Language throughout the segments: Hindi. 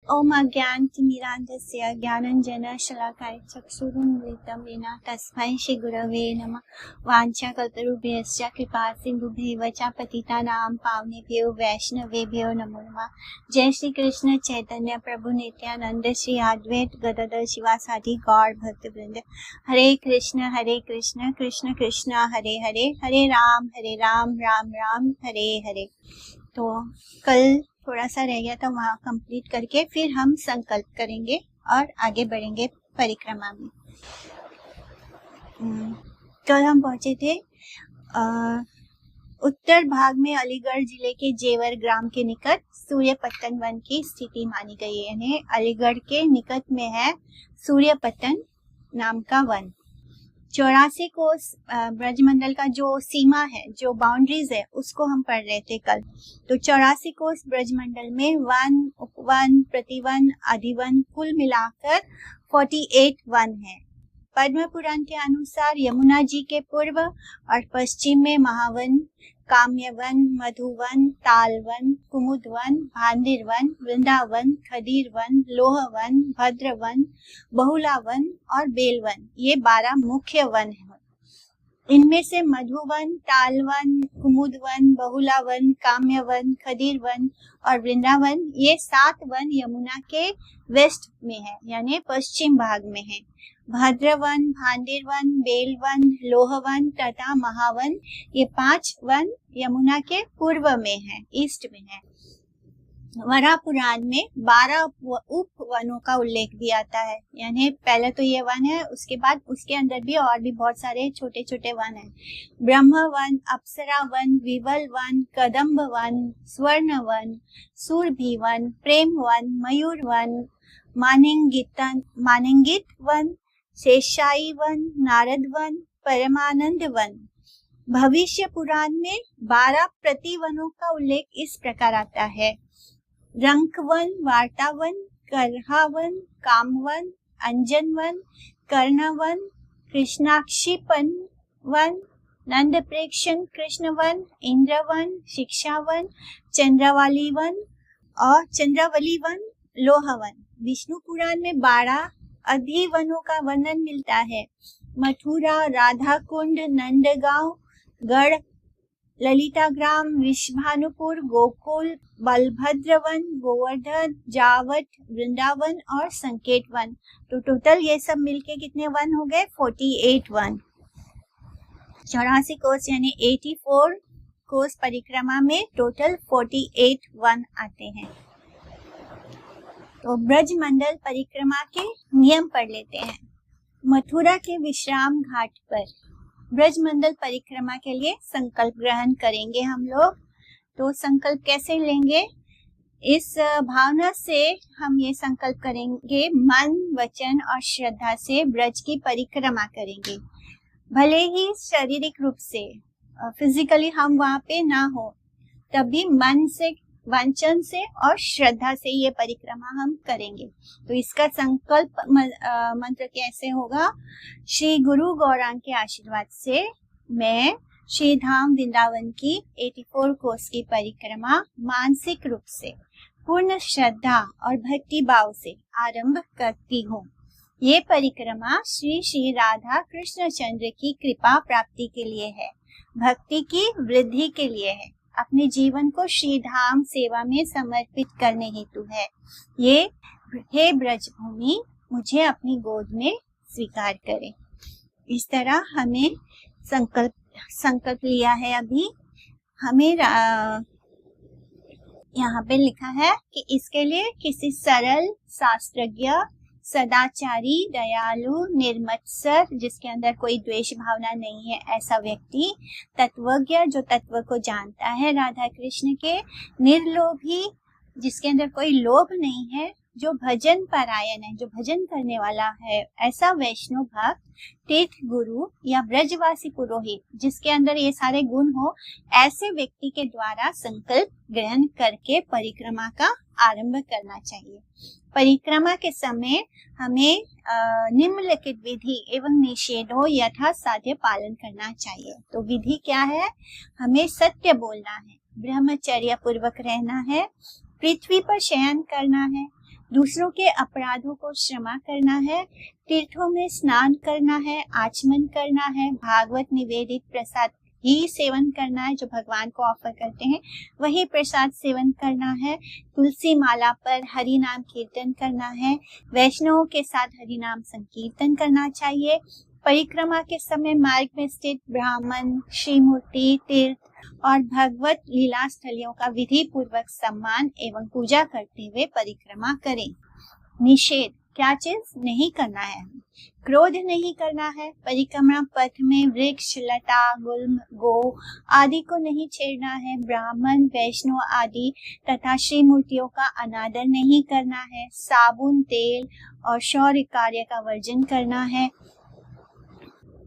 ओम अज्ञानतिमिरान्धस्य ज्ञानञ्जनशलाकाय चक्षुरुन्मिलितं येन तस्मै श्रीगुरवे नमः। वाञ्छाकल्पतरुभ्यश्च कृपासिन्धुभ्यैव च पतितानां पावनेभ्यो वैष्णवेभ्यो नमो नमः। जय श्री कृष्ण चैतन्य प्रभु नित्यानंद श्री अद्वैत गदाधर शिवासादि गौर भक्तवृंद। हरे कृष्ण कृष्ण कृष्ण हरे हरे, हरे राम राम राम हरे हरे। तो कल थोड़ा सा रह गया था, वहाँ कंप्लीट करके फिर हम संकल्प करेंगे और आगे बढ़ेंगे परिक्रमा में। कल हम पहुंचे थे उत्तर भाग में अलीगढ़ जिले के जेवर ग्राम के निकट सूर्यपत्तन वन की स्थिति मानी गई है। यानी अलीगढ़ के निकट में है सूर्यपत्तन नाम का वन। 84 कोस ब्रजमंडल का जो सीमा है, जो बाउंड्रीज है, उसको हम पढ़ रहे थे कल। तो 84 कोस ब्रजमंडल में वन, उपवन, प्रतिवन, अधिवन कुल मिलाकर 48 वन है। पद्म पुराण के अनुसार यमुना जी के पूर्व और पश्चिम में महावन, काम्यवन, मधुवन, तालवन, कुमुदवन, भांडिरवन, वृंदावन, खदीरवन, लोहवन, भद्रवन, बहुलावन और बेलवन, ये 12 मुख्य वन हैं। इनमें से मधुवन, तालवन, कुमुदवन, बहुलावन, काम्यवन, खदीरवन और वृंदावन, ये 7 वन यमुना के वेस्ट में है, यानी पश्चिम भाग में है। भद्रवन, भांडिरवन, बेलवन, लोहवन तथा महावन, ये 5 वन यमुना के पूर्व में है, ईस्ट में है। वराह पुराण में 12 उप वनों का उल्लेख भी आता है। यानी पहले तो ये वन है, उसके बाद उसके अंदर भी और भी बहुत सारे छोटे छोटे वन हैं। ब्रह्म वन, अप्सरा वन, विवल वन, कदम्ब वन, स्वर्ण वन, सुरभि वन, प्रेम वन, मयूर वन, मानिंगित वन, शेषाई वन, नारद वन, परमानंद वन। भविष्य पुराण में 12 प्रतिवनों का उल्लेख इस प्रकार आता है। रंकवन, वार्तावन, करहावन, कामवन, अंजनवन, कर्णवन, कृष्णाक्षिपन वन, नंद प्रेक्षण कृष्णवन, इंद्रवन, शिक्षावन, चंद्रवाली वन और चंद्रावली वन, लोहवन। विष्णु पुराण में 12 अधिवनों का वर्णन मिलता है। मथुरा, राधा कुंड, नंदगांव, गढ़, ललिताग्राम, विश्वानुपुर, गोकुल, बलभद्रवन, गोवर्धन, जावट, वृंदावन और संकेत वन। तो टोटल ये सब मिलके कितने वन हो गए? 48 वन। 84 कोस यानी 84 कोस परिक्रमा में टोटल 48 वन आते हैं। तो ब्रज मंडल परिक्रमा के नियम पढ़ लेते हैं। मथुरा के विश्राम घाट पर ब्रज मंडल परिक्रमा के लिए संकल्प ग्रहण करेंगे हम लोग। तो संकल्प कैसे लेंगे? इस भावना से हम ये संकल्प करेंगे, मन, वचन और श्रद्धा से ब्रज की परिक्रमा करेंगे। भले ही शारीरिक रूप से फिजिकली हम वहाँ पे ना हो, तब भी मन से, वचन से और श्रद्धा से ये परिक्रमा हम करेंगे। तो इसका संकल्प मंत्र कैसे होगा? श्री गुरु गौरांग के आशीर्वाद से मैं श्री धाम वृंदावन की 84 कोस की परिक्रमा मानसिक रूप से पूर्ण श्रद्धा और भक्ति भाव से आरंभ करती हूँ। ये परिक्रमा श्री श्री राधा कृष्ण चंद्र की कृपा प्राप्ति के लिए है, भक्ति की वृद्धि के लिए है, अपने जीवन को श्री धाम सेवा में समर्पित करने हेतु है। ये हे ब्रज भूमि, मुझे अपनी गोद में स्वीकार करे। इस तरह हमें संकल्प लिया है। अभी हमें यहाँ पे लिखा है कि इसके लिए किसी सरल, शास्त्रज्ञ, सदाचारी, दयालु, निर्मत्सर, जिसके अंदर कोई द्वेष भावना नहीं है, ऐसा व्यक्ति, तत्वज्ञ जो तत्व को जानता है राधा कृष्ण के, निर्लोभी जिसके अंदर कोई लोभ नहीं है, जो भजन परायण है, जो भजन करने वाला है, ऐसा वैष्णव भक्त, तीर्थ गुरु या ब्रजवासी पुरोहित जिसके अंदर ये सारे गुण हो, ऐसे व्यक्ति के द्वारा संकल्प ग्रहण करके परिक्रमा का आरंभ करना चाहिए। परिक्रमा के समय हमें निम्नलिखित विधि एवं निषेधों यथा साध्य पालन करना चाहिए। तो विधि क्या है? हमें सत्य बोलना है, ब्रह्मचर्य पूर्वक रहना है, पृथ्वी पर शयन करना है, दूसरों के अपराधों को क्षमा करना है, तीर्थों में स्नान करना है, आचमन करना है, भागवत निवेदित प्रसाद ही सेवन करना है जो भगवान को ऑफर करते हैं, वही प्रसाद सेवन करना है, तुलसी माला पर हरि नाम कीर्तन करना है, वैष्णवों के साथ हरि नाम संकीर्तन करना चाहिए, परिक्रमा के समय मार्ग में स्थित ब्राह्मण, श्रीमूर्ति, तीर्थ और भगवत लीला स्थलियों का विधि पूर्वक सम्मान एवं पूजा करते हुए परिक्रमा करें। निषेध, क्या चीज नहीं करना है? क्रोध नहीं करना है, परिक्रमा पथ में वृक्ष, लता, गुल्म, गो आदि को नहीं छेड़ना है, ब्राह्मण, वैष्णव आदि तथा श्री मूर्तियों का अनादर नहीं करना है, साबुन, तेल और शौर्य कार्य का वर्जन करना है,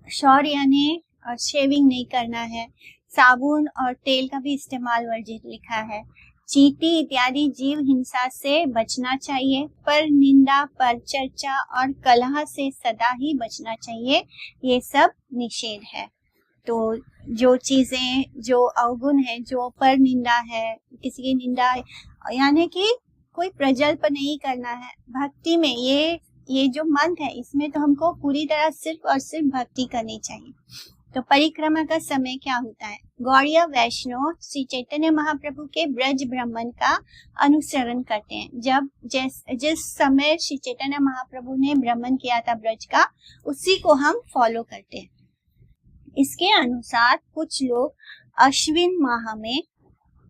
शौर्य यानी शेविंग नहीं करना है, साबुन और तेल का भी इस्तेमाल वर्जित लिखा है, चींटी इत्यादि जीव हिंसा से बचना चाहिए, पर निंदा, पर चर्चा और कलह से सदा ही बचना चाहिए, ये सब निषेध है। तो जो चीजें जो अवगुण है, जो पर निंदा है, किसी की निंदा यानी कि कोई प्रजल्प नहीं करना है, भक्ति में ये जो मंत्र है इसमें तो हमको पूरी तरह सिर्फ और सिर्फ भक्ति करनी चाहिए। तो परिक्रमा का समय क्या होता है? गौड़िया वैष्णव श्री चैतन्य महाप्रभु के ब्रज भ्रमण का अनुसरण करते हैं। जब जिस समय श्री चैतन्य महाप्रभु ने भ्रमण किया था ब्रज का, उसी को हम फॉलो करते हैं। इसके अनुसार कुछ लोग अश्विन माह में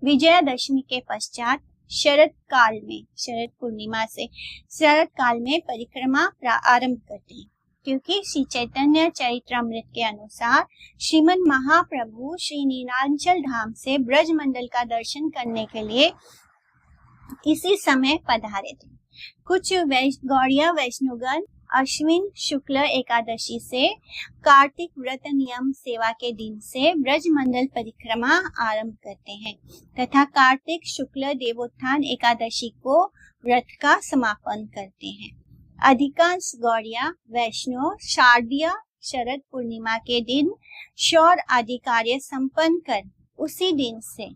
विजयादशमी के पश्चात शरद काल में, शरद पूर्णिमा से शरद काल में परिक्रमा आरंभ करते हैं, क्योंकि श्री चैतन्य चरित्रामृत के अनुसार श्रीमन महाप्रभु श्री नीलांचल धाम से ब्रज मंडल का दर्शन करने के लिए इसी समय पधारे थे। कुछ गौड़िया वैष्णवगण अश्विन शुक्ल एकादशी से कार्तिक व्रत नियम सेवा के दिन से ब्रज मंडल परिक्रमा आरंभ करते हैं तथा कार्तिक शुक्ल देवोत्थान एकादशी को व्रत का समापन करते हैं। अधिकांश गौड़िया वैष्णव शारदीय शरद पूर्णिमा के दिन शौर आदि कार्य संपन्न कर उसी दिन से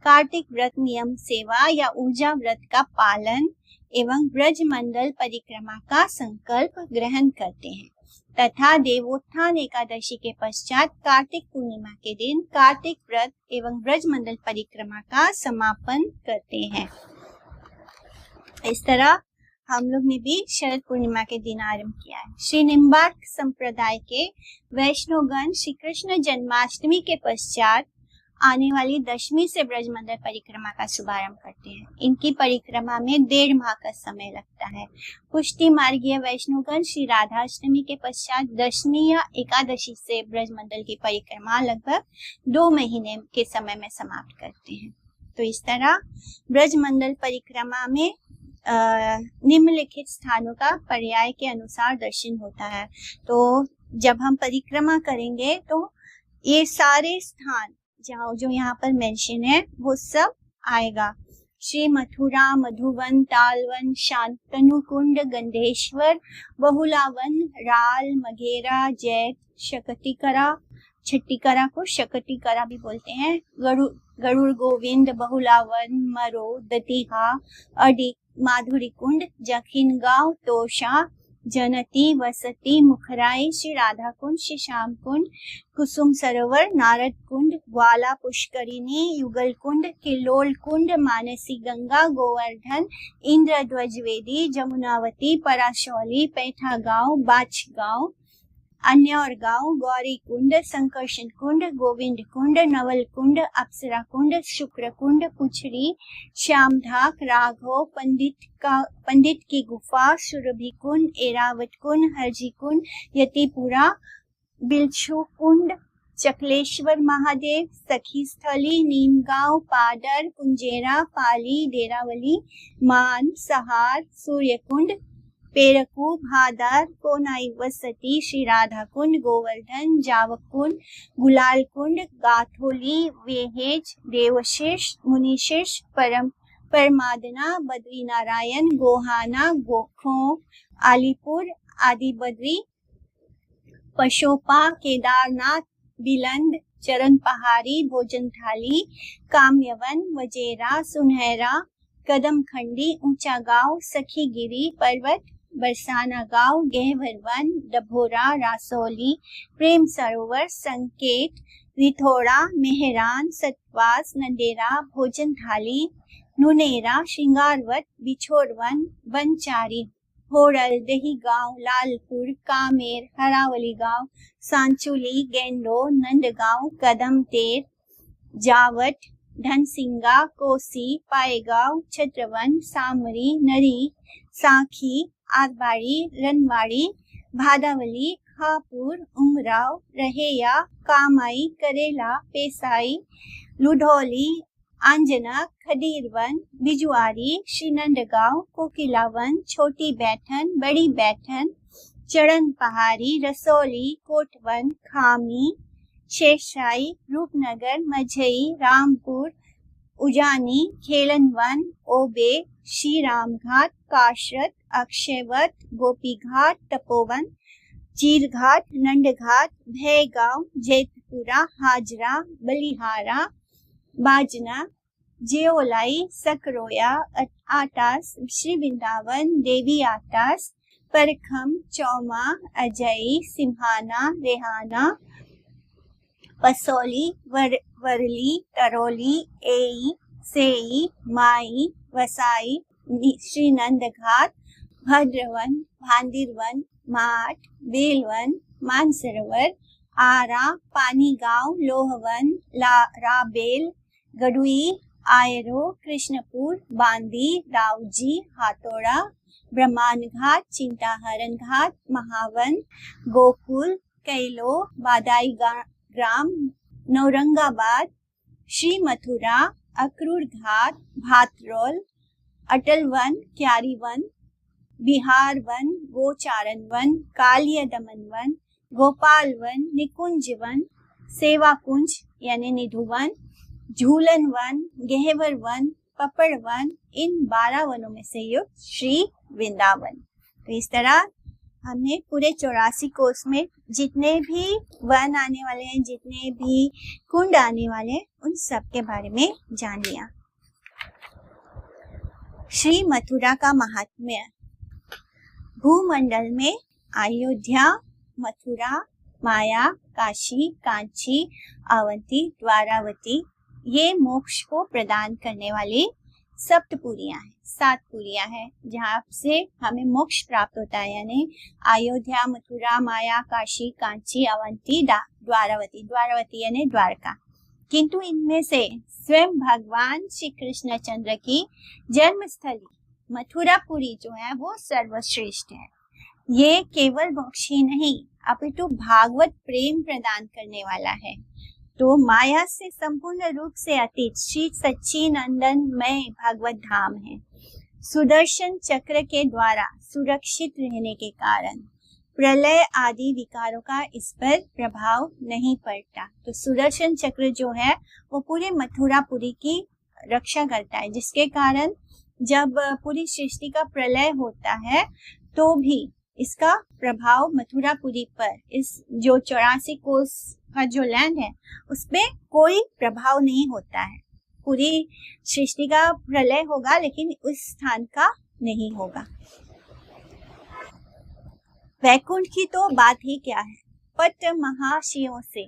कार्तिक व्रत नियम सेवा या ऊर्जा व्रत का पालन एवं ब्रज मंडल परिक्रमा का संकल्प ग्रहण करते हैं तथा देवोत्थान एकादशी के पश्चात कार्तिक पूर्णिमा के दिन कार्तिक व्रत एवं ब्रज मंडल परिक्रमा का समापन करते हैं। इस तरह हम लोग ने भी शरद पूर्णिमा के दिन आरंभ किया है। श्री निम्बार्क संप्रदाय के वैष्णवगण श्री कृष्ण जन्माष्टमी के पश्चात आने वाली दशमी से ब्रज मंडल परिक्रमा का शुभारंभ करते हैं। इनकी परिक्रमा में 1.5 माह का समय लगता है। पुष्टि मार्गीय वैष्णवगण श्री राधाष्टमी के पश्चात दशमी या एकादशी से ब्रज मंडल की परिक्रमा लगभग 2 महीने के समय में समाप्त करते हैं। तो इस तरह ब्रज मंडल परिक्रमा में निम्नलिखित स्थानों का पर्याय के अनुसार दर्शन होता है। तो जब हम परिक्रमा करेंगे तो ये सारे स्थान जो यहाँ पर मेंशन है वो सब आएगा। श्री मथुरा, मधुवन, तालवन, शांतनु कुंड, गंधेश्वर, बहुलावन, राल, मघेरा, जैत, शकतिकरा, छट्टिकरा को शकतिकरा भी बोलते हैं, गरुड़ गोविंद, बहुलावन, मरो, दतिहा, अडिक, माधुरी कुंड, जखिन गांव, तोशा, जनती, वसती, मुखराई, श्री राधा कुंड, श्री श्याम कुंड, कुसुम सरोवर, नारद कुंड, ग्वाला पुष्करिणी, युगल कुंड, किलोल कुंड, मानसी गंगा, गोवर्धन, इंद्रध्वज वेदी, जमुनावती, पराशौली, पैठा गांव, बाछ गांव, अन्य और गांव, गौरी कुंड, संकर्षण कुंड, गोविंद कुंड, नवल कुंड, अप्सरा कुंड, शुक्र कुंड, पुछरी, श्यामधाक, राघव, पंडित की गुफा, सुरभि कुंड, एरावत कुंड, हरजी कुंड, यतिपुरा, बिलछू कुंड, चकलेश्वर महादेव, सखी स्थली, नीमगांव, पादर, कुंजेरा, पाली, डेरावली, मान, सहार, सूर्य कुंड, पेरकू, भादार, कोनाई वसती, श्री राधा कुंड, गोवर्धन, जावक कुंड, गुलाल कुंड, गाथोली, वेहेज, देवशेष, मुनिशेष, परमादना, बद्री नारायण, गोहाना, गोखो, आलीपुर, आदि बद्री, पशोपा, केदारनाथ, बिलंद, चरण पहाड़ी, भोजन थाली, काम्यवन, वजेरा, सुनहरा, कदम खंडी ऊंचा गांव, सखी गिरी पर्वत, बरसाना गांव, गहवर वन, डभोरा, रासोली, प्रेम सरोवर, संकेत, रिथोड़ा, मेहरान, सतवास, नंदेरा, भोजन थाली, नुनेरा, श्रृंगारवत, बिछोर वन, बनचारी, होड़ल, दही गांव, लालपुर, कामेर, हरावली गांव, सांचुली, गेंडो, नंदगांव, कदम तेर, जावट, धनसिंगा, कोसी, पाएगांव, छत्रवन, सामरी, नरी, साखी, आदबाड़ी, रनवाड़ी, भादावली, खापुर, उमराव, रहेया, कामाई, करेला, पेसाई, लुधौली, आंजना, खडीरवन, बिजुआरी, श्रीनंदगांव, कोकिलावन, छोटी बैठन, बड़ी बैठन, चढ़न पहाड़ी, रसौली, कोटवन, खामी, शेषाई, रूपनगर, मझई, रामपुर, उजानी, खेलन वन, ओबे, श्री राम घाट, काशरत, अक्षयवत, गोपी घाट, तपोवन, चीर घाट, नंद घाट, भयगांव, जैतपुरा, हाजरा, बलिहारा, बाजना, जेओलाई, सकरोया, आटास, श्री वृंदावन, देवी आटास, परखम, चौमा, अजय, सिम्हाना, रेहाना, पसौली, वरली, तरौली, एई, सेई, माई, वसाई, श्रीनंद घाट, भद्रवन, भांदिरवन, माठ, बेलवन, मानसरोवर, आरा, पानी गांव, लोहवन, राबेल, गडुई, आयरो, कृष्णपुर, बांदी, रावजी, हाथोड़ा, ब्रह्मान घाट, चिंताहरण घाट, महावन, गोकुल, कैलो, बादाई ग्राम, नौरंगाबाद, श्री मथुरा, अक्रूर घाट, भातरोल, अटल वन, क्यारी वन, बिहार वन, गोचारण वन, कालिया दमन वन, गोपाल वन, निकुंज वन, सेवा कुंज यानी निधुवन, झूलन वन, गहवर वन, पपड़ वन, इन 12 वनों में से युक्त श्री वृंदावन। तो इस तरह हमने पूरे 84 कोर्स में जितने भी वन आने वाले हैं, जितने भी कुंड आने वाले हैं, उन सब के बारे में जान लिया। श्री मथुरा का महात्म्य। भूमंडल में अयोध्या, मथुरा, माया, काशी, कांची, अवंती, द्वारावती ये मोक्ष को प्रदान करने वाली सप्तपुरियां हैं, 7 पुरियां हैं जहाँ से हमें मोक्ष प्राप्त होता है। यानी अयोध्या, मथुरा, माया, काशी, कांची, अवंती, द्वारावती, द्वारावती यानी द्वारका। किंतु इनमें से स्वयं भगवान श्री कृष्ण चंद्र की जन्मस्थली मथुरापुरी जो है वो सर्वश्रेष्ठ है। ये केवल मोक्ष ही नहीं अपितु भागवत प्रेम प्रदान करने वाला है। तो माया से संपूर्ण रूप से अतीत श्री सच्चिदानंद मय भगवत धाम है। सुदर्शन चक्र के द्वारा सुरक्षित रहने के कारण प्रलय आदि विकारों का इस पर प्रभाव नहीं पड़ता। तो सुदर्शन चक्र जो है वो पूरे मथुरापुरी की रक्षा करता है, जिसके कारण जब पूरी सृष्टि का प्रलय होता है तो भी इसका प्रभाव मथुरापुरी पर, इस जो 84 कोस का जो लैंड है उस पे कोई प्रभाव नहीं होता है। पूरी सृष्टि का प्रलय होगा लेकिन उस स्थान का नहीं होगा। वैकुंठ की तो बात ही क्या है, पट महाशियों से,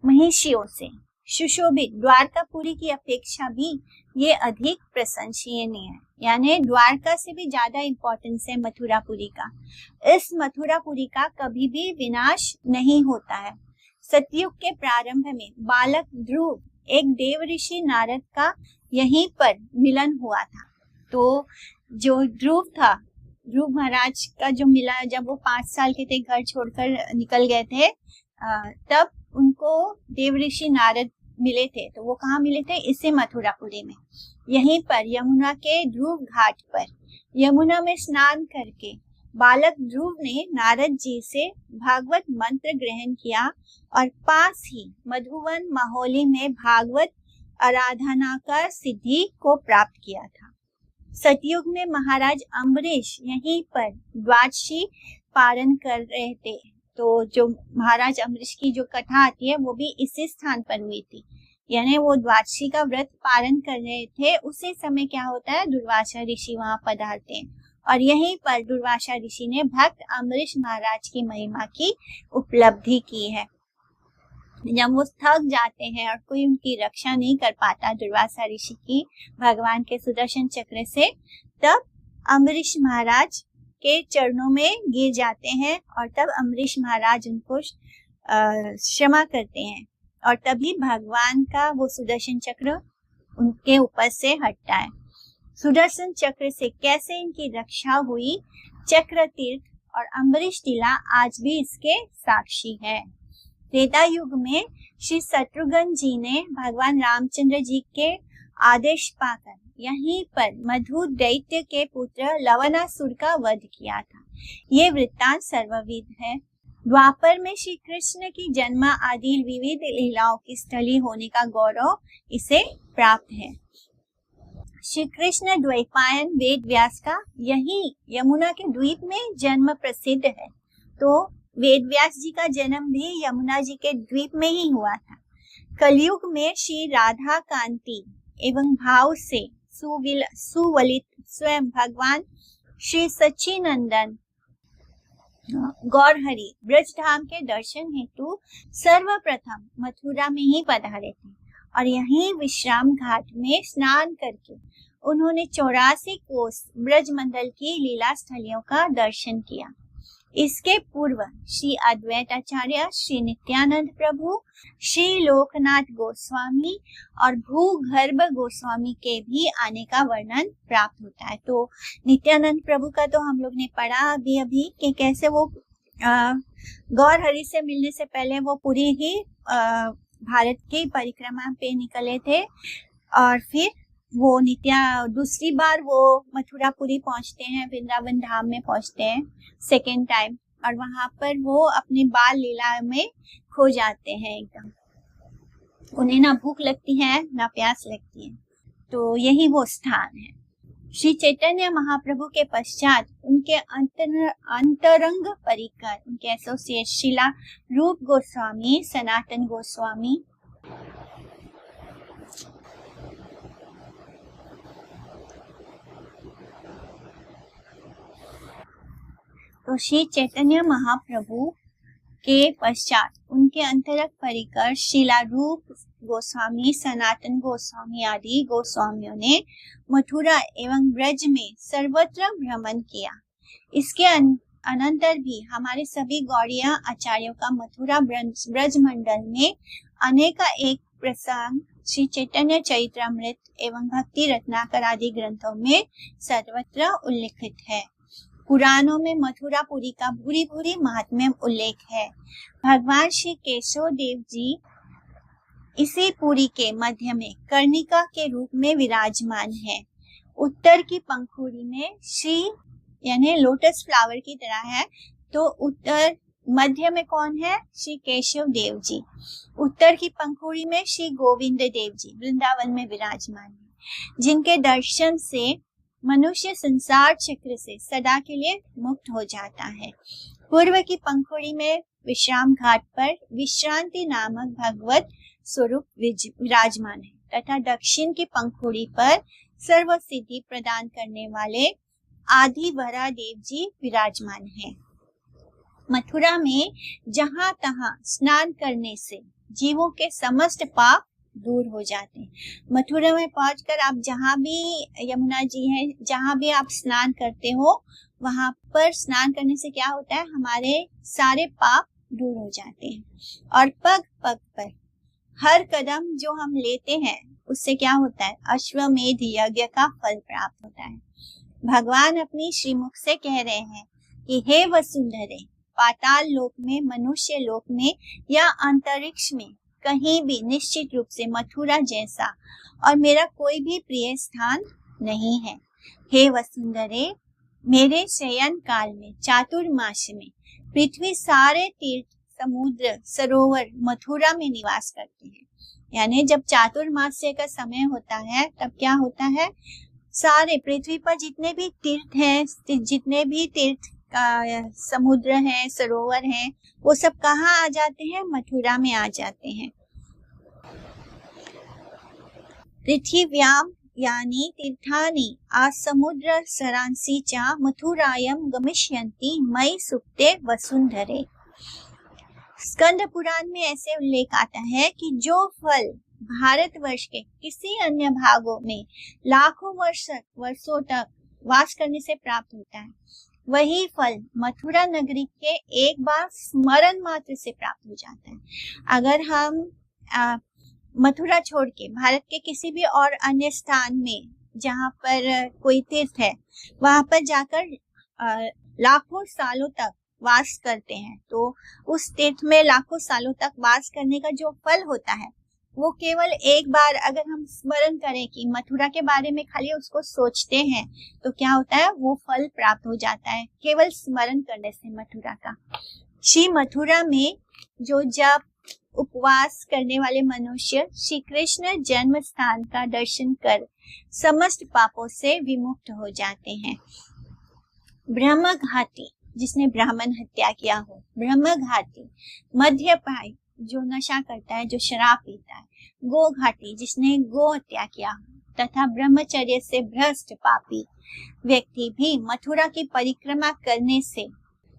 महिषियों से सुशोभित द्वारकापुरी की अपेक्षा भी ये अधिक प्रशंसनीय है। यानी द्वारका से भी ज्यादा इम्पोर्टेंस है मथुरापुरी का। इस मथुरापुरी का कभी भी विनाश नहीं होता है। सतयुग के प्रारंभ में बालक ध्रुव, एक देव ऋषि नारद का यहीं पर मिलन हुआ था। तो जो ध्रुव था, ध्रुव महाराज का जो मिला, जब वो 5 साल के थे, घर छोड़कर निकल गए थे, तब उनको देव ऋषि नारद मिले थे। तो वो कहाँ मिले थे? इसी मथुरापुरी में, यहीं पर यमुना के ध्रुव घाट पर। यमुना में स्नान करके बालक ध्रुव ने नारद जी से भागवत मंत्र ग्रहण किया और पास ही मधुवन माहौली में भागवत आराधना का सिद्धि को प्राप्त किया था। सतयुग में महाराज अम्बरीश यहीं पर द्वादशी पारण कर रहे थे। तो जो महाराज अम्बरीश की जो कथा आती है वो भी इसी स्थान पर हुई थी। यानी वो द्वादशी का व्रत पालन कर रहे थे, उसी समय क्या होता है, दुर्वासा ऋषि वहां पधारते हैं और यहीं पर दुर्वासा ऋषि ने भक्त अम्बरीश महाराज की महिमा की उपलब्धि की है। जब वो थक जाते हैं और कोई उनकी रक्षा नहीं कर पाता दुर्वासा ऋषि की भगवान के सुदर्शन चक्र से, तब अम्बरीश महाराज के चरणों में गिर जाते हैं और तब अम्बरीश महाराज उनको क्षमा करते हैं और तभी भगवान का वो सुदर्शन चक्र उनके ऊपर से हटता है। सुदर्शन चक्र से कैसे इनकी रक्षा हुई, चक्र तीर्थ और अम्बरीश टीला आज भी इसके साक्षी है। त्रेता युग में श्री शत्रुघ्न जी ने भगवान रामचंद्र जी के आदेश पाकर यहीं पर मधु दैत्य के पुत्र लवणासुर का वध किया था। ये वृत्तांत सर्वविद है। द्वापर में श्री कृष्ण की जन्म आदि विविध लीलाओं की स्थली होने का गौरव इसे प्राप्त है। श्री कृष्ण द्वैपायन वेद व्यास का यही यमुना के द्वीप में जन्म प्रसिद्ध है। तो वेद व्यास जी का जन्म भी यमुना जी के द्वीप में ही हुआ था। कलयुग में श्री राधा कांति एवं भाव से सुवलित स्वयं भगवान श्री सच्चिनंदन गौरहरि ब्रज धाम के दर्शन हेतु सर्वप्रथम मथुरा में ही पधारे थे और यहीं विश्राम घाट में स्नान करके उन्होंने 84 कोस ब्रज मंडल की लीला स्थलियों का दर्शन किया। इसके पूर्व श्री अद्वैत आचार्य, श्री नित्यानंद प्रभु, श्री लोकनाथ गोस्वामी और भूगर्भ गोस्वामी के भी आने का वर्णन प्राप्त होता है। तो नित्यानंद प्रभु का तो हम लोग ने पढ़ा अभी कि कैसे वो गौरहरि से मिलने से पहले वो पूरी ही भारत की परिक्रमा पे निकले थे और फिर वो दूसरी बार वो मथुरापुरी पहुंचते हैं, वृंदावन धाम में पहुंचते हैं सेकेंड टाइम, और वहां पर वो अपने बाल लीला में खो जाते हैं एकदम। उन्हें ना भूख लगती है ना प्यास लगती है। तो यही वो स्थान है। श्री चैतन्य महाप्रभु के पश्चात उनके अंतरंग परिकर, उनके एसोसिएट शिला रूप गोस्वामी, सनातन गोस्वामी, तो श्री चैतन्य महाप्रभु के पश्चात उनके अंतरंग परिकर शिला रूप गोस्वामी, सनातन गोस्वामी आदि गोस्वामियों ने मथुरा एवं ब्रज में सर्वत्र भ्रमण किया। इसके अनंतर भी हमारे सभी गौड़ीय आचार्यों का मथुरा ब्रज मंडल में अनेका एक प्रसंग श्री चैतन्य चरित्रामृत एवं भक्ति रत्नाकर आदि ग्रंथों में सर्वत्र उल्लिखित है। पुराणों में मथुरापुरी का भूरी भूरी महात्म्य उल्लेख है। भगवान श्री केशव देव जी इसी पुरी के मध्य में कर्णिका के रूप में विराजमान है। उत्तर की पंखुड़ी में श्री यानी लोटस फ्लावर की तरह है, तो उत्तर मध्य में कौन है, श्री केशव देव जी। उत्तर की पंखुड़ी में श्री गोविंद देव जी वृंदावन में विराजमान है, जिनके दर्शन से मनुष्य संसार चक्र से सदा के लिए मुक्त हो जाता है। पूर्व की पंखुड़ी में विश्राम घाट पर विश्रांति नामक भगवत स्वरूप विराजमान है तथा दक्षिण की पंखुड़ी पर सर्व सिद्धि प्रदान करने वाले आदि वरा देव जी विराजमान है। मथुरा में जहां तहां स्नान करने से जीवों के समस्त पाप दूर हो जाते हैं। मथुरा में पहुंचकर आप जहां भी, यमुना जी है, जहां भी आप स्नान करते हो वहां पर स्नान करने से क्या होता है, हमारे सारे पाप दूर हो जाते हैं और पग पग पर हर कदम जो हम लेते हैं उससे क्या होता है, अश्वमेध यज्ञ का फल प्राप्त होता है। भगवान अपनी श्रीमुख से कह रहे हैं कि हे वसुंधरे, पाताल लोक में, मनुष्य लोक में या अंतरिक्ष में कहीं भी निश्चित रूप से मथुरा जैसा और मेरा कोई भी प्रिय स्थान नहीं है। हे वसुंधरे, मेरे शयन काल में चातुर्मास में पृथ्वी सारे तीर्थ, समुद्र, सरोवर मथुरा में निवास करते हैं। यानी जब चातुर्मास्य का समय होता है तब क्या होता है, सारे पृथ्वी पर जितने भी तीर्थ हैं, जितने भी तीर्थ समुद्र है, सरोवर है, वो सब कहाँ आ जाते हैं, मथुरा में आ जाते हैं। पृथिव्याम यानि तीर्थानि आसमुद्र सरांसी च मथुरायम गमिष्यन्ति मयि सुप्ते वसुंधरे। स्कंद पुराण में ऐसे उल्लेख आता है कि जो फल भारतवर्ष के किसी अन्य भागों में लाखों वर्षों तक वास करने से प्राप्त होता है, वही फल मथुरा नगरी के एक बार स्मरण मात्र से प्राप्त हो जाता है। अगर हम मथुरा छोड़ के भारत के किसी भी और अन्य स्थान में जहाँ पर कोई तीर्थ है वहां पर जाकर लाखों सालों तक वास करते हैं, तो उस तीर्थ में लाखों सालों तक वास करने का जो फल होता है वो केवल एक बार अगर हम स्मरण करें कि मथुरा के बारे में खाली उसको सोचते हैं तो क्या होता है, वो फल प्राप्त हो जाता है केवल स्मरण करने से मथुरा का। श्री मथुरा में जो जब उपवास करने वाले मनुष्य श्री कृष्ण जन्म स्थान का दर्शन कर समस्त पापों से विमुक्त हो जाते हैं। ब्रह्मघाती जिसने ब्राह्मण हत्या किया हो, ब्रह्मघाती मध्यपाई जो नशा करता है, जो शराब पीता है, गोघाटी जिसने गो हत्या किया हो, तथा ब्रह्मचर्य से भ्रष्ट पापी व्यक्ति भी मथुरा की परिक्रमा करने से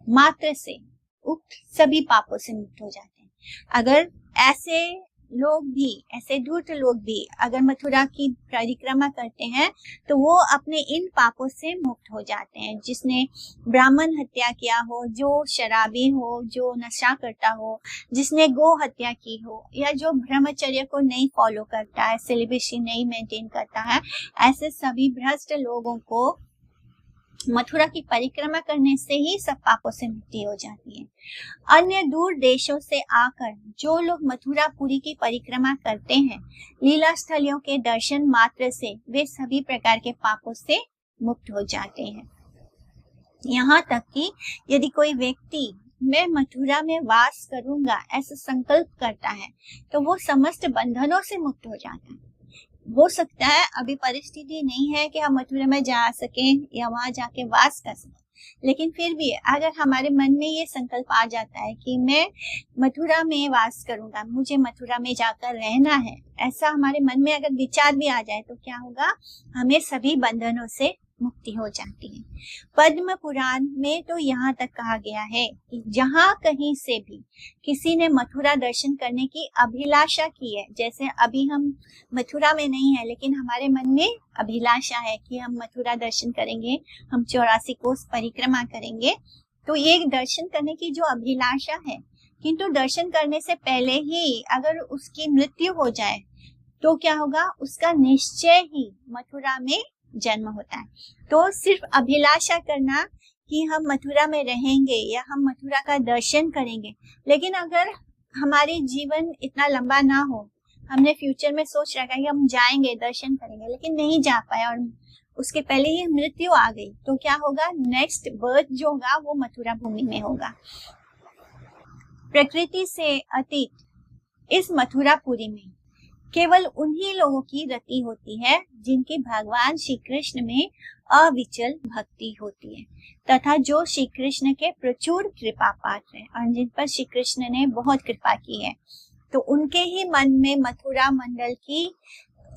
मात्र से उक्त सभी पापों से मुक्त हो जाते हैं। अगर ऐसे लोग भी, ऐसे धूर्त लोग भी अगर मथुरा की परिक्रमा करते हैं तो वो अपने इन पापों से मुक्त हो जाते हैं। जिसने ब्राह्मण हत्या किया हो, जो शराबी हो, जो नशा करता हो, जिसने गो हत्या की हो, या जो ब्रह्मचर्य को नहीं फॉलो करता है, सेलिब्रेसी नहीं मेंटेन करता है, ऐसे सभी भ्रष्ट लोगों को मथुरा की परिक्रमा करने से ही सब पापों से मुक्ति हो जाती है। अन्य दूर देशों से आकर जो लोग मथुरापुरी की परिक्रमा करते हैं, लीला स्थलियों के दर्शन मात्र से वे सभी प्रकार के पापों से मुक्त हो जाते हैं। यहाँ तक कि यदि कोई व्यक्ति मैं मथुरा में वास करूंगा ऐसा संकल्प करता है तो वो समस्त बंधनों से मुक्त हो जाता है। हो सकता है अभी परिस्थिति नहीं है कि हम मथुरा में जा सकें या वहां जाके वास कर सकें, लेकिन फिर भी अगर हमारे मन में ये संकल्प आ जाता है कि मैं मथुरा में वास करूंगा, मुझे मथुरा में जाकर रहना है, ऐसा हमारे मन में अगर विचार भी आ जाए तो क्या होगा, हमें सभी बंधनों से मुक्ति हो जाती है। पद्म पुराण में तो यहाँ तक कहा गया है कि जहाँ कहीं से भी किसी ने मथुरा दर्शन करने की अभिलाषा की है, जैसे अभी हम मथुरा में नहीं है लेकिन हमारे मन में अभिलाषा है कि हम मथुरा दर्शन करेंगे, हम 84 कोस परिक्रमा करेंगे, तो ये दर्शन करने की जो अभिलाषा है, किंतु दर्शन करने से पहले ही अगर उसकी मृत्यु हो जाए तो क्या होगा, उसका निश्चय ही मथुरा में जन्म होता है। तो सिर्फ अभिलाषा करना कि हम मथुरा में रहेंगे या हम मथुरा का दर्शन करेंगे, लेकिन अगर हमारी जीवन इतना लंबा ना हो, हमने फ्यूचर में सोच रखा है कि हम जाएंगे दर्शन करेंगे लेकिन नहीं जा पाए और उसके पहले ही मृत्यु आ गई, तो क्या होगा, नेक्स्ट बर्थ जो होगा वो मथुरा भूमि में होगा। प्रकृति से अतीत इस मथुरापुरी में केवल उन्हीं लोगों की रति होती है जिनकी भगवान श्री कृष्ण में अविचल भक्ति होती है, तथा जो श्री कृष्ण के प्रचुर कृपा पात्र है और जिन पर श्री कृष्ण ने बहुत कृपा की है, तो उनके ही मन में मथुरा मंडल की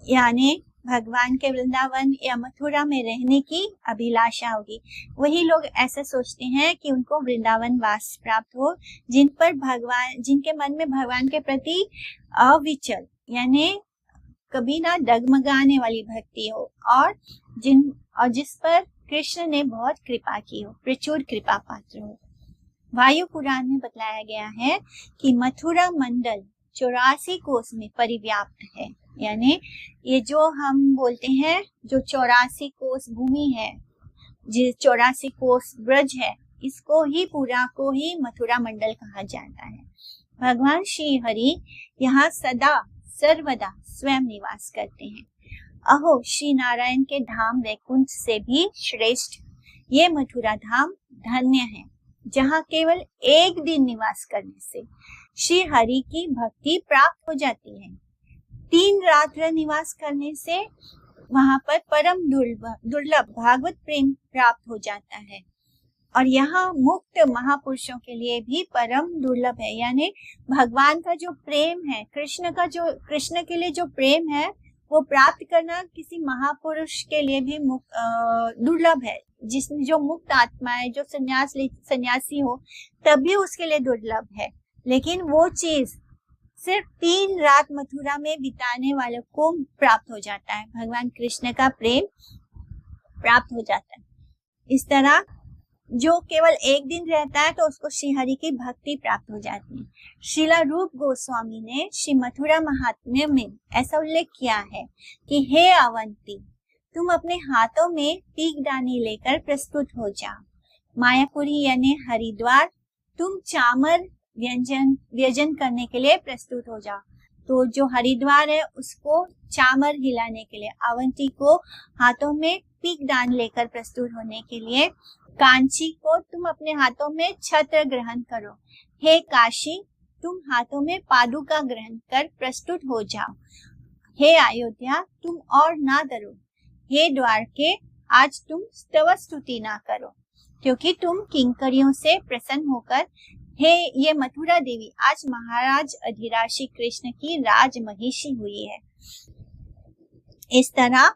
यानी भगवान के वृंदावन या मथुरा में रहने की अभिलाषा होगी। वही लोग ऐसा सोचते हैं कि उनको वृंदावन वास प्राप्त हो, जिनके मन में भगवान के प्रति अविचल यानी कभी ना डगमगाने वाली भक्ति हो और जिस पर कृष्ण ने बहुत कृपा की हो, प्रचुर कृपा पात्र हो। वायु पुराण में बतलाया गया है कि मथुरा मंडल 84 कोस में परिव्याप्त है, यानी ये जो हम बोलते हैं जो 84 कोस भूमि है, जिस 84 कोस ब्रज है, इसको ही पूरा को ही मथुरा मंडल कहा जाता है। भगवान श्री हरि यहाँ सदा सर्वदा स्वयं निवास करते हैं। अहो श्री नारायण के धाम वैकुंठ से भी श्रेष्ठ ये मथुरा धाम धन्य है, जहाँ केवल एक दिन निवास करने से श्री हरि की भक्ति प्राप्त हो जाती है। 3 रात्र निवास करने से वहां पर परम दुर्लभ भागवत प्रेम प्राप्त हो जाता है और यहाँ मुक्त महापुरुषों के लिए भी परम दुर्लभ है, यानी भगवान का जो प्रेम है, कृष्ण के लिए जो प्रेम है वो प्राप्त करना किसी महापुरुष के लिए भी दुर्लभ है। जिसमें जो मुक्त आत्मा है, जो सन्यासी हो, तभी उसके लिए दुर्लभ है। लेकिन वो चीज सिर्फ 3 रात मथुरा में बिताने वालों को प्राप्त हो जाता है, भगवान कृष्ण का प्रेम प्राप्त हो जाता है। इस तरह जो केवल 1 दिन रहता है तो उसको श्री हरि की भक्ति प्राप्त हो जाती है। श्रीला रूप गोस्वामी ने श्री मथुरा महात्म्य में ऐसा उल्लेख किया है कि हे अवंती, तुम अपने हाथों में पीकदानी लेकर प्रस्तुत हो जाओ। मायापुरी यानी हरिद्वार, तुम चामर व्यंजन करने के लिए प्रस्तुत हो जाओ। तो जो हरिद्वार है उसको चामर हिलाने के लिए, अवंती को हाथों में पीकदान लेकर प्रस्तुत होने के लिए, कांची को तुम अपने हाथों में छत्र ग्रहण करो। हे काशी, तुम हाथों में पादुका ग्रहण कर प्रस्तुत हो जाओ। हे अयोध्या, तुम और ना डरो। हे द्वारके, आज तुम स्तव स्तुति ना करो, क्योंकि तुम किंकरियों से प्रसन्न होकर, हे ये मथुरा देवी आज महाराज अधिराज श्री कृष्ण की राजमहिषी हुई है। इस तरह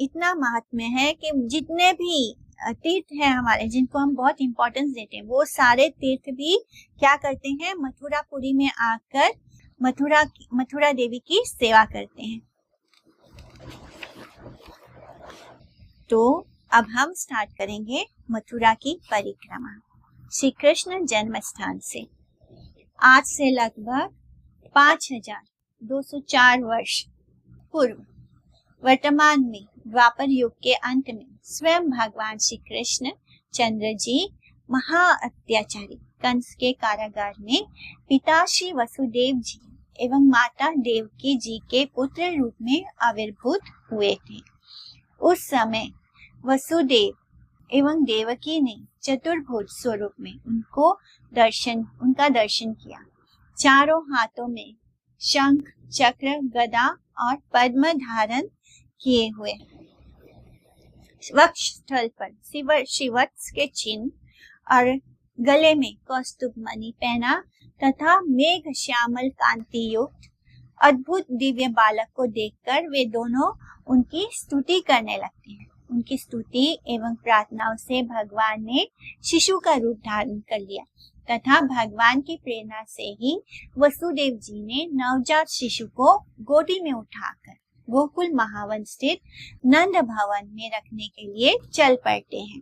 इतना महात्म्य है कि जितने भी तीर्थ है हमारे, जिनको हम बहुत इंपॉर्टेंस देते हैं, वो सारे तीर्थ भी क्या करते हैं, मथुरापुरी में आकर मथुरा देवी की सेवा करते हैं। तो अब हम स्टार्ट करेंगे मथुरा की परिक्रमा श्री कृष्ण जन्म स्थान से। आज से लगभग 5204 वर्ष पूर्व, वर्तमान में द्वापर युग के अंत में, स्वयं भगवान श्री कृष्ण चंद्र जी महा अत्याचारी कंस के कारागार में पिता श्री वसुदेव जी एवं माता देवकी जी के पुत्र रूप में आविर्भूत हुए थे। उस समय वसुदेव एवं देवकी ने चतुर्भुज स्वरूप में उनका दर्शन किया। चारों हाथों में शंख, चक्र, गदा और पद्म धारण किए हुए, वक्षस्थल पर श्रीवत्स के चिन्ह और गले में कौस्तुभ मणि पहना तथा मेघ श्यामल कांति युक्त अद्भुत दिव्य बालक को देखकर वे दोनों उनकी स्तुति करने लगते हैं। उनकी स्तुति एवं प्रार्थनाओं से भगवान ने शिशु का रूप धारण कर लिया तथा भगवान की प्रेरणा से ही वसुदेव जी ने नवजात शिशु को गोदी में उठाकर गोकुल महावन स्थित नंद भवन में रखने के लिए चल पड़ते हैं।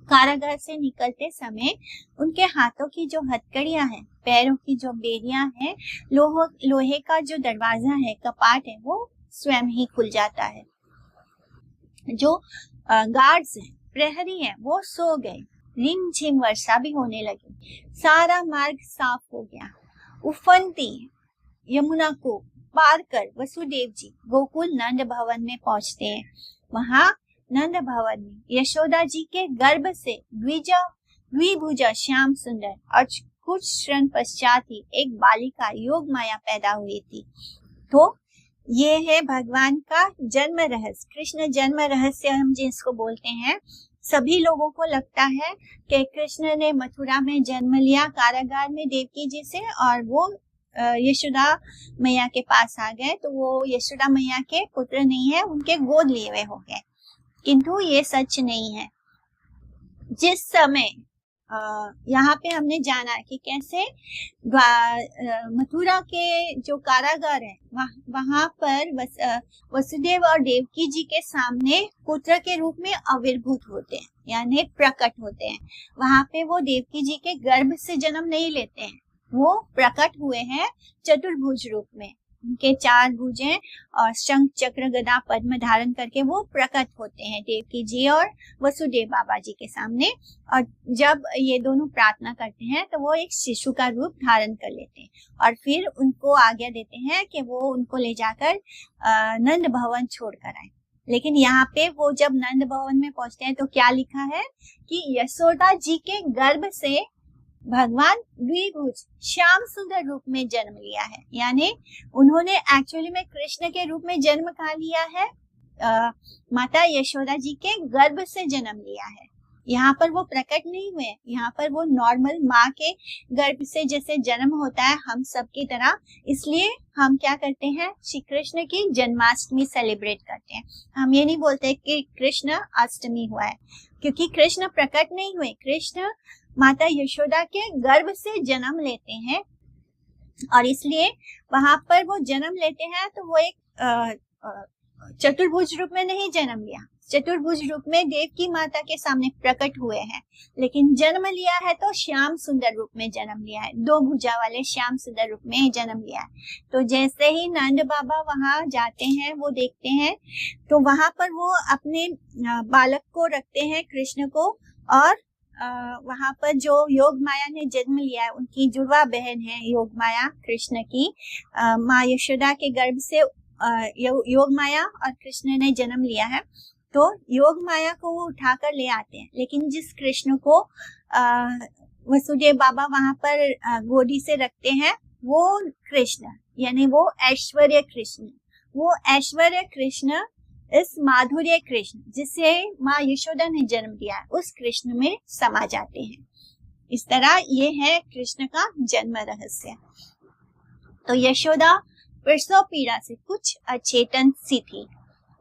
कारागार से निकलते समय उनके हाथों की जो हथकड़ियां हैं, पैरों की जो बेड़ियां हैं, लोहे का जो दरवाजा है, कपाट है, वो स्वयं ही खुल जाता है। जो गार्ड्स हैं, प्रहरी हैं, वो सो गए। रिमझिम वर्षा भी होने लगी। सारा मार्ग साफ हो गया। उफनती यमुना को पार कर वसुदेव जी गोकुल नंद भवन में पहुंचते हैं। वहां नंद भवन में यशोदा जी के गर्भ से द्विभुजा श्याम सुंदर और कुछ क्षण पश्चात ही एक बालिका योग माया पैदा हुई थी। तो ये है भगवान का जन्म रहस्य, कृष्ण जन्म रहस्य हम जिसको बोलते हैं। सभी लोगों को लगता है कि कृष्ण ने मथुरा में जन्म लिया कारागार में देवकी जी से और वो यशोदा मैया के पास आ गए, तो वो यशोदा मैया के पुत्र नहीं है, उनके गोद लिए हुए हो गए। किंतु ये सच नहीं है। जिस समय यहाँ पे हमने जाना कि कैसे मथुरा के जो कारागार है वहां पर वसुदेव और देवकी जी के सामने पुत्र के रूप में आविर्भूत होते हैं, यानी प्रकट होते हैं। वहां पे वो देवकी जी के गर्भ से जन्म नहीं लेते हैं, वो प्रकट हुए हैं चतुर्भुज रूप में। उनके 4 भुजें और शंख, चक्र, गदा, पद्म धारण करके वो प्रकट होते हैं देवकी जी और वसुदेव बाबा जी के सामने। और जब ये दोनों प्रार्थना करते हैं तो वो एक शिशु का रूप धारण कर लेते हैं और फिर उनको आज्ञा देते हैं कि वो उनको ले जाकर नंद भवन छोड़कर आए। लेकिन यहाँ पे वो जब नंद भवन में पहुंचते हैं तो क्या लिखा है कि यशोदा जी के गर्भ से भगवान द्विभुज श्याम सुंदर रूप में जन्म लिया है, यानी उन्होंने एक्चुअली में कृष्ण के रूप में जन्म कहाँ लिया है, माता यशोदा जी के गर्भ से जन्म लिया है। यहाँ पर वो प्रकट नहीं हुए, यहाँ पर वो नॉर्मल माँ के गर्भ से जैसे जन्म होता है हम सब की तरह, इसलिए हम क्या करते हैं, श्री कृष्ण की जन्माष्टमी सेलिब्रेट करते हैं। हम ये नहीं बोलते कि कृष्ण अष्टमी हुआ है, क्योंकि कृष्ण प्रकट नहीं हुए, कृष्ण माता यशोदा के गर्भ से जन्म लेते हैं, और इसलिए वहां पर वो जन्म लेते हैं तो वो एक चतुर्भुज रूप में नहीं जन्म लिया, चतुर्भुज रूप में देव की माता के सामने प्रकट हुए हैं, लेकिन जन्म लिया है तो श्याम सुंदर रूप में जन्म लिया है, 2 भुजा वाले श्याम सुंदर रूप में जन्म लिया है। तो जैसे ही नंद बाबा वहां जाते हैं, वो देखते हैं तो वहां पर वो अपने बालक को रखते हैं, कृष्ण को, और वहां पर जो योग माया ने जन्म लिया है, उनकी जुड़वा बहन है योग माया कृष्ण की, माँ यशोदा के गर्भ से योग माया और कृष्ण ने जन्म लिया है, तो योग माया को वो उठाकर ले आते हैं। लेकिन जिस कृष्ण को वसुदेव बाबा वहां पर गोदी से रखते हैं, वो कृष्ण यानी वो ऐश्वर्य कृष्ण, वो ऐश्वर्य कृष्ण इस माधुर्य कृष्ण जिसे माँ यशोदा ने जन्म दिया, उस कृष्ण में समा जाते हैं। इस तरह ये है कृष्ण का जन्म रहस्य। तो यशोदा प्रसव पीड़ा से कुछ अचेतन सी थी।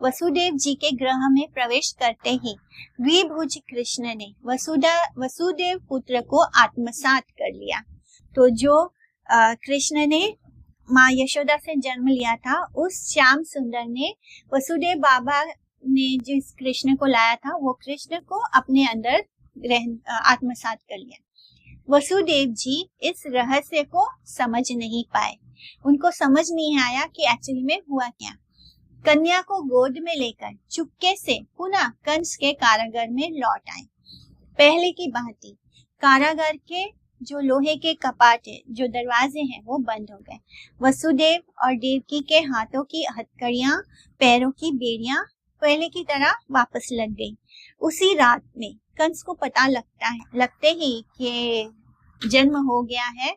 वसुदेव जी के गृह में प्रवेश करते ही द्विभुज कृष्ण ने वसुदेव पुत्र को आत्मसात कर लिया। तो जो कृष्ण ने माँ यशोदा से जन्म लिया था, उस श्याम सुंदर ने वसुदेव बाबा ने जिस कृष्ण को लाया था, वो कृष्ण को अपने अंदर आत्मसात कर लिया। वसुदेव जी इस रहस्य को समझ नहीं पाए, उनको समझ नहीं आया कि एक्चुअली में हुआ क्या। कन्या को गोद में लेकर चुपके से पुनः कंस के कारागार में लौट आए। पहले की भांति कारागार के जो लोहे के कपाट है, जो दरवाजे हैं, वो बंद हो गए। वसुदेव और देवकी के हाथों की हथकड़ियां, पैरों की बेड़ियां पहले की तरह वापस लग गई। उसी रात में कंस को पता लगते ही कि जन्म हो गया है,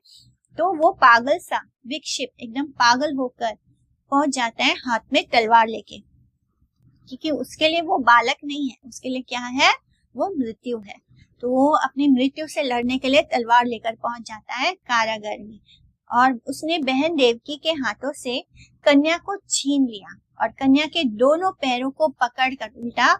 तो वो पागल सा विक्षिप्त एकदम पागल होकर पहुंच जाता है हाथ में तलवार लेके, क्योंकि उसके लिए वो बालक नहीं है, उसके लिए क्या है, वो मृत्यु है। तो वो अपनी मृत्यु से लड़ने के लिए तलवार लेकर पहुंच जाता है कारागार में, और उसने बहन देवकी के हाथों से कन्या को छीन लिया और कन्या के दोनों पैरों को उल्टा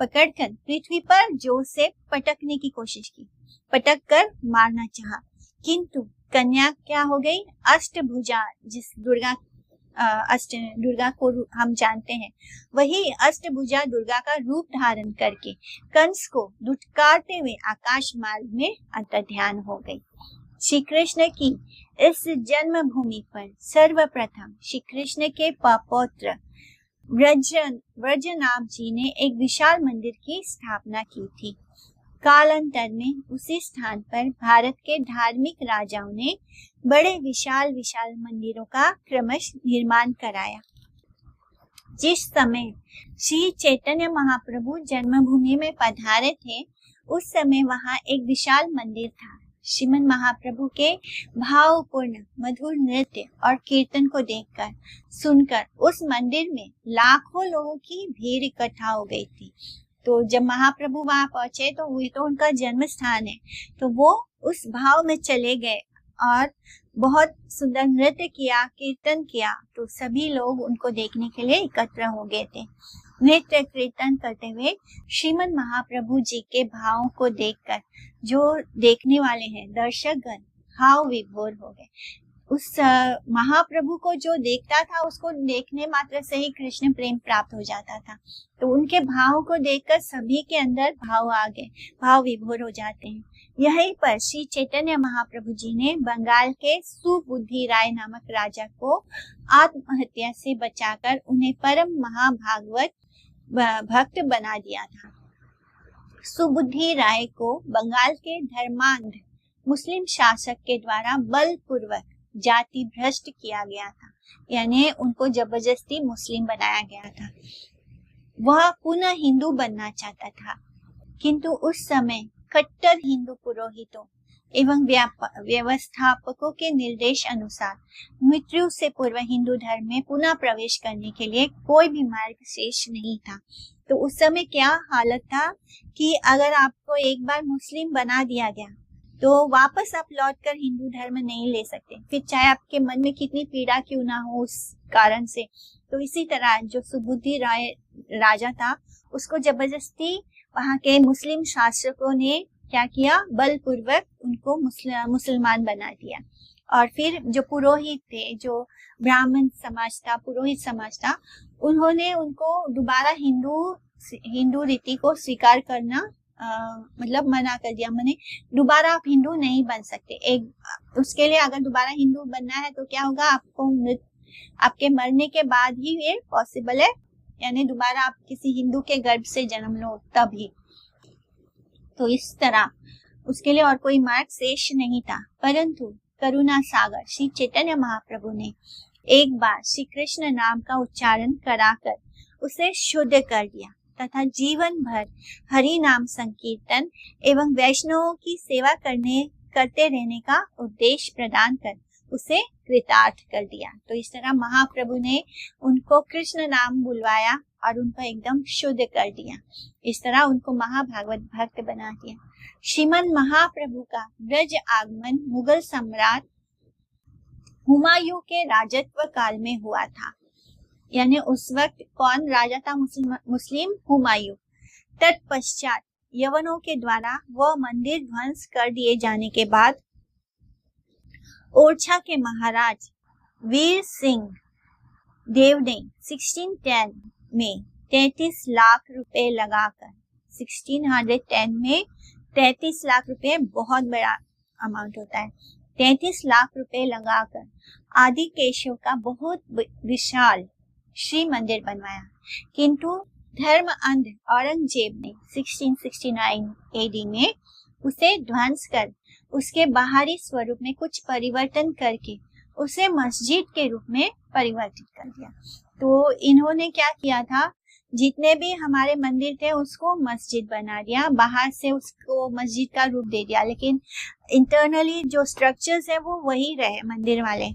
पकड़कर पृथ्वी पर जोर से पटकने की कोशिश की, पटक कर मारना चाहा, किंतु कन्या क्या हो गई, अष्टभुजा, जिस दुर्गा को हम जानते हैं, वही अष्टभुजा दुर्गा का रूप धारण करके कंस को दुत्कारते हुए आकाश मार्ग में अंतर्ध्यान हो गई। श्री कृष्ण की इस जन्मभूमि पर सर्वप्रथम श्री कृष्ण के पौत्र व्रजनाभ जी ने एक विशाल मंदिर की स्थापना की थी। कालांतर में उसी स्थान पर भारत के धार्मिक राजाओं ने बड़े विशाल मंदिरों का क्रमश निर्माण कराया। जिस समय श्री चैतन्य महाप्रभु जन्मभूमि में पधारे थे, उस समय वहां एक विशाल मंदिर था। श्रीमन महाप्रभु के भावपूर्ण मधुर नृत्य और कीर्तन को देखकर सुनकर उस मंदिर में लाखों लोगों की भीड़ इकट्ठा हो गई थी। तो जब महाप्रभु वहां पहुंचे तो वही तो उनका जन्म स्थान है, तो वो उस भाव में चले गए और बहुत सुंदर नृत्य किया, कीर्तन किया, तो सभी लोग उनको देखने के लिए एकत्र हो गए थे। नृत्य कीर्तन करते हुए श्रीमन महाप्रभु जी के भावों को देखकर जो देखने वाले हैं दर्शकगण भाव विभोर हो गए। उस महाप्रभु को जो देखता था, उसको देखने मात्र से ही कृष्ण प्रेम प्राप्त हो जाता था। तो उनके भाव को देखकर सभी के अंदर भाव आ गए, भाव विभोर हो जाते हैं। यहीं पर श्री चैतन्य महाप्रभु जी ने बंगाल के सुबुद्धि राय नामक राजा को आत्महत्या से बचाकर उन्हें परम महाभागवत भक्त बना दिया था। सुबुद्धि राय को बंगाल के धर्मांध मुस्लिम शासक के द्वारा बलपूर्वक जाति भ्रष्ट किया गया था, यानी उनको जबरदस्ती मुस्लिम बनाया गया था। वह पुनः हिंदू बनना चाहता था, किंतु उस समय कट्टर हिंदू पुरोहितों एवं व्यवस्थापकों के निर्देश अनुसार मृत्यु से पूर्व हिंदू धर्म में पुनः प्रवेश करने के लिए कोई भी मार्ग शेष नहीं था। तो उस समय क्या हालत था कि अगर आपको एक बार मुस्लिम बना दिया गया तो वापस आप लौटकर हिंदू धर्म नहीं ले सकते, फिर चाहे आपके मन में कितनी पीड़ा क्यों ना हो उस कारण से। तो इसी तरह जो सुबुद्धि राय राजा था उसको जबरदस्ती वहां के मुस्लिम शासकों ने क्या किया, बलपूर्वक उनको मुसलमान बना दिया। और फिर जो पुरोहित थे, जो ब्राह्मण समाज था, पुरोहित समाज था, उन्होंने उनको दोबारा हिंदू रीति को स्वीकार करना मतलब मना कर दिया। माने दोबारा आप हिंदू नहीं बन सकते। उसके लिए अगर दोबारा हिंदू बनना है तो क्या होगा, आपके मरने के बाद ही ये पॉसिबल है, यानी दोबारा आप किसी हिंदू के गर्भ से जन्म लो तभी। तो इस तरह उसके लिए और कोई मार्ग शेष नहीं था। परंतु करुणा सागर श्री चैतन्य महाप्रभु ने एक बार श्री कृष्ण नाम का उच्चारण कराकर उसे शुद्ध कर दिया तथा जीवन भर हरि नाम संकीर्तन एवं वैष्णवों की सेवा करते रहने का उद्देश्य प्रदान कर उसे कृतार्थ कर दिया। तो इस तरह महाप्रभु ने उनको कृष्ण नाम बुलवाया और उनको एकदम शुद्ध कर दिया। इस तरह उनको महाभागवत भक्त बना दिया। श्रीमन महाप्रभु का ब्रज आगमन मुगल सम्राट हुमायूं के राजत्व काल में हुआ था। यानी उस वक्त कौन राजा था? मुस्लिम हुमायूं। तत्पश्चात यवनों के द्वारा वह मंदिर ध्वंस कर दिए जाने के बाद ओरछा के महाराज वीर सिंह देव ने 1610 में 33 लाख रुपए लगाकर 1610 में 33 लाख रुपए बहुत बड़ा अमाउंट होता है। 33 लाख रुपए लगाकर आदि केशव का बहुत विशाल श्री मंदिर बनवाया। किंतु धर्म अंध औरंगजेब ने 1669 एडी में उसे ध्वंस कर उसके बाहरी स्वरूप में कुछ परिवर्तन करके उसे मस्जिद के रूप में परिवर्तित कर दिया। तो इन्होंने क्या किया था, जितने भी हमारे मंदिर थे उसको मस्जिद बना दिया, बाहर से उसको मस्जिद का रूप दे दिया, लेकिन इंटरनली जो स्ट्रक्चर्स है वो वही रहे मंदिर वाले।